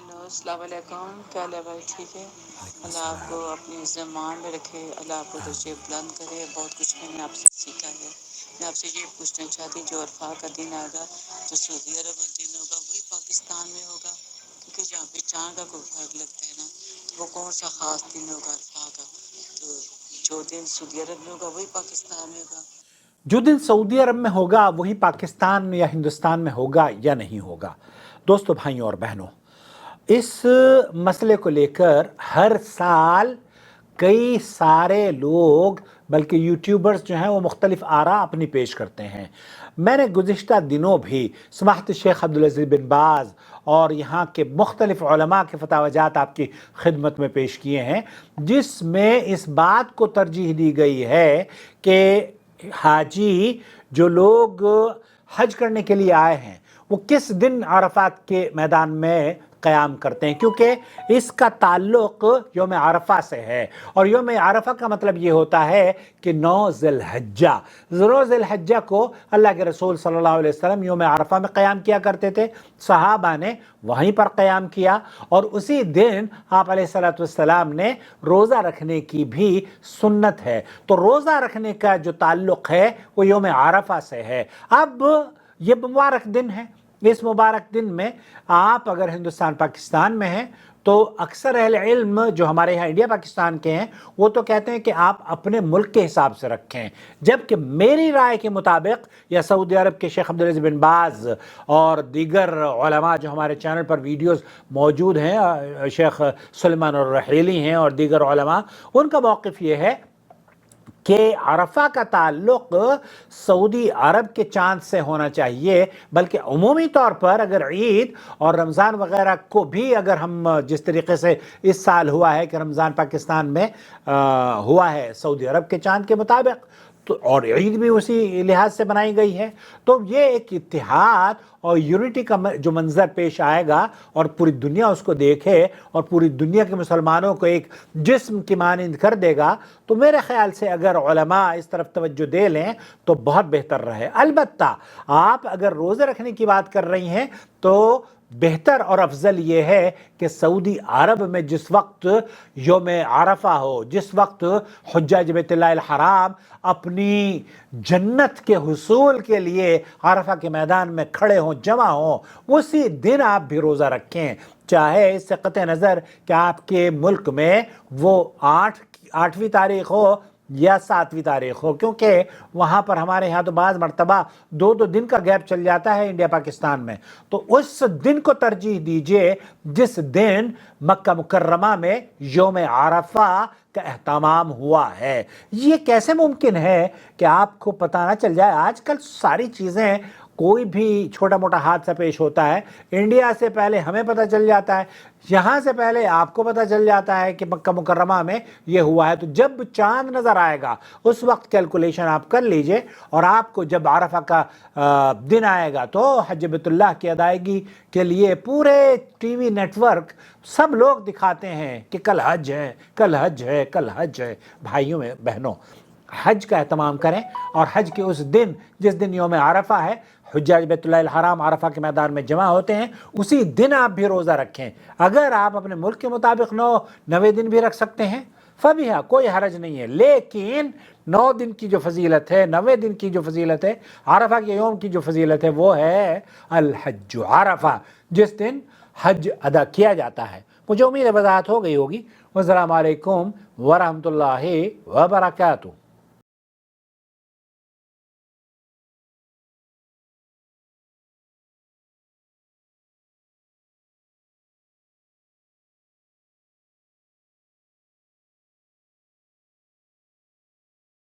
Hello السلام علیکم، کیا حال ہے بھائی؟ ٹھیک ہے؟ وعلیکم اللہ آپ کو السلام۔ اپنی زمان میں رکھے، اللہ آپ کو درجے آمین۔ بلند کرے۔ بہت کچھ میں نے آپ سے سیکھا ہے۔ میں آپ سے یہ پوچھنا چاہتی جو عرفہ کا دن آئے گا جو سعودی عرب میں دن ہوگا وہی پاکستان میں ہوگا؟ کیونکہ جہاں پہ چاند کا کوئی فرق لگتا ہے نا، وہ کون سا خاص دن ہوگا عرفہ کا؟ تو جو دن سعودی عرب میں ہوگا وہی پاکستان میں ہوگا؟ جو دن سعودی عرب میں ہوگا وہی پاکستان یا ہندوستان میں ہوگا یا نہیں ہوگا؟ دوستو، بھائیوں اور بہنوں، اس مسئلے کو لے کر ہر سال کئی سارے لوگ، بلکہ یوٹیوبرز جو ہیں وہ مختلف آراء اپنی پیش کرتے ہیں۔ میں نے گزشتہ دنوں بھی سماحت شیخ عبدالعزیز بن باز اور یہاں کے مختلف علماء کے فتاویٰ آپ کی خدمت میں پیش کیے ہیں، جس میں اس بات کو ترجیح دی گئی ہے کہ حاجی جو لوگ حج کرنے کے لیے آئے ہیں وہ کس دن عرفات کے میدان میں قیام کرتے ہیں، کیونکہ اس کا تعلق یوم عرفہ سے ہے، اور یوم عرفہ کا مطلب یہ ہوتا ہے کہ 9 ذی الحجہ۔ 9 ذی الحجہ کو اللہ کے رسول صلی اللہ علیہ وسلم یوم عرفہ میں قیام کیا کرتے تھے، صحابہ نے وہیں پر قیام کیا، اور اسی دن آپ علیہ الصلوۃ والسلام نے روزہ رکھنے کی بھی سنت ہے۔ تو روزہ رکھنے کا جو تعلق ہے وہ یوم عرفہ سے ہے۔ اب یہ مبارک دن ہے، اس مبارک دن میں آپ اگر ہندوستان پاکستان میں ہیں تو اکثر اہل علم جو ہمارے یہاں انڈیا پاکستان کے ہیں وہ تو کہتے ہیں کہ آپ اپنے ملک کے حساب سے رکھیں، جبکہ میری رائے کے مطابق یا سعودی عرب کے شیخ عبدالعزیز بن باز اور دیگر علماء جو ہمارے چینل پر ویڈیوز موجود ہیں، شیخ سلیمان الرحیلی ہیں اور دیگر علماء، ان کا موقف یہ ہے کہ عرفہ کا تعلق سعودی عرب کے چاند سے ہونا چاہیے، بلکہ عمومی طور پر اگر عید اور رمضان وغیرہ کو بھی اگر ہم جس طریقے سے اس سال ہوا ہے کہ رمضان پاکستان میں ہوا ہے سعودی عرب کے چاند کے مطابق، تو اور عید بھی اسی لحاظ سے بنائی گئی ہے، تو یہ ایک اتحاد اور یونٹی کا جو منظر پیش آئے گا اور پوری دنیا اس کو دیکھے اور پوری دنیا کے مسلمانوں کو ایک جسم کی مانند کر دے گا، تو میرے خیال سے اگر علماء اس طرف توجہ دے لیں تو بہت بہتر رہے۔ البتہ آپ اگر روزے رکھنے کی بات کر رہی ہیں تو بہتر اور افضل یہ ہے کہ سعودی عرب میں جس وقت یوم عرفہ ہو، جس وقت حجاج بیت اللہ الحرام اپنی جنت کے حصول کے لیے عرفہ کے میدان میں کھڑے ہوں، جمع ہوں، اسی دن آپ بھی روزہ رکھیں، چاہے اس سے قطع نظر کہ آپ کے ملک میں وہ 8ویں تاریخ ہو یا 7ویں تاریخ ہو، کیونکہ وہاں پر ہمارے ہاں تو بعض مرتبہ 2 دن کا گیپ چل جاتا ہے انڈیا پاکستان میں، تو اس دن کو ترجیح دیجئے جس دن مکہ مکرمہ میں یوم عرفہ کا اہتمام ہوا ہے۔ یہ کیسے ممکن ہے کہ آپ کو پتہ نہ چل جائے؟ آج کل ساری چیزیں، کوئی بھی چھوٹا موٹا حادثہ پیش ہوتا ہے، انڈیا سے پہلے ہمیں پتہ چل جاتا ہے، یہاں سے پہلے آپ کو پتہ چل جاتا ہے کہ مکہ مکرمہ میں یہ ہوا ہے۔ تو جب چاند نظر آئے گا اس وقت کیلکولیشن آپ کر لیجئے، اور آپ کو جب عرفہ کا دن آئے گا تو حج بیت اللہ کی ادائیگی کے لیے پورے ٹی وی نیٹ ورک سب لوگ دکھاتے ہیں کہ کل حج ہے، کل حج ہے، کل حج ہے۔ بھائیوں میں بہنوں، حج کا اہتمام کریں، اور حج کے اس دن جس دن یوم عرفہ ہے، حجاج بیت اللہ الحرام عرفہ کے میدان میں جمع ہوتے ہیں، اسی دن آپ بھی روزہ رکھیں۔ اگر آپ اپنے ملک کے مطابق 9 دن بھی رکھ سکتے ہیں فبیہا، کوئی حرج نہیں ہے، لیکن 9 دن کی جو فضیلت ہے، 90 دن کی جو فضیلت ہے، عرفہ کے یوم کی جو فضیلت ہے، وہ ہے الحج عرفہ، جس دن حج ادا کیا جاتا ہے۔ مجھے امید ہے وضاحت ہو گئی ہوگی۔ والسلام علیکم ورحمۃ اللہ وبرکاتہ۔